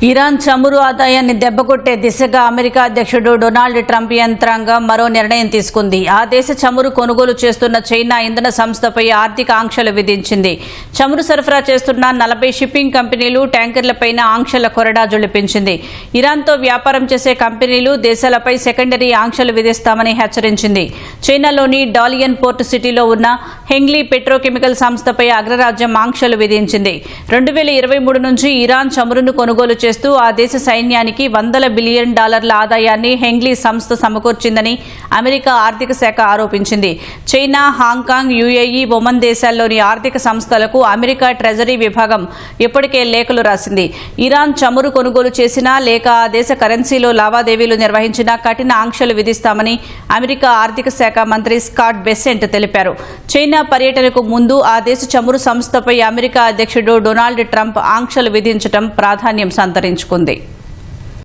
Iran చమురు ఆదాయాన్ని దెబ్బకొట్టే దిశగా అమెరికా అధ్యక్షుడు డొనాల్డ్ ట్రంప్ యంత్రాంగం మరో నిర్ణయం తీసుకుంది. ఆ దేశ చమురు కొనుగోలు చేస్తున్న చైనా ఇంధన సంస్థపై ఆర్థిక ఆంక్షలు విధించింది. చమురు సరఫరా చేస్తున్న 40 షిప్పింగ్ కంపెనీలు, ట్యాంకర్లపైన ఆంక్షల కొరడా జొలిపించింది. ఇరాన్తో వ్యాపారం చేసే కంపెనీలు, దేశాలపై సెకండరీ ఆంక్షలు విధిస్తామని హెచ్చరించింది. చైనాలోని డాలియన్ పోర్ట్ సిటీలో ఉన్న హెంగ్లీ పెట్రోకెమికల్ సంస్థపై అగ్రరాజ్యం ఆంక్షలు విధించింది. 2023 నుంచి ఇరాన్ చమురును కొనుగోలు చేస్తూ ఆ దేశ సైన్యానికి $100 బిలియన్ ఆదాయాన్ని హెంగ్లీ సంస్థ సమకూర్చిందని అమెరికా ఆర్థిక శాఖ ఆరోపించింది. చైనా, హాంకాంగ్, యుఏఈ, ఒమన్ దేశాల్లోని ఆర్థిక సంస్థలకు అమెరికా ట్రెజరీ విభాగం ఇప్పటికే లేఖలు రాసింది. ఇరాన్ చమురు కొనుగోలు చేసినా లేక ఆ దేశ కరెన్సీలో లావాదేవీలు నిర్వహించినా కఠిన ఆంక్షలు విధిస్తామని అమెరికా ఆర్థిక శాఖ మంత్రి స్కాట్ బెసెంట్ తెలిపారు. చైనా పర్యటనకు ముందు ఆ దేశ చమురు సంస్థపై అమెరికా అధ్యక్షుడు డొనాల్డ్ ట్రంప్ ఆంక్షలు విధించడం ప్రాధాన్యం సంతరించుకుంది.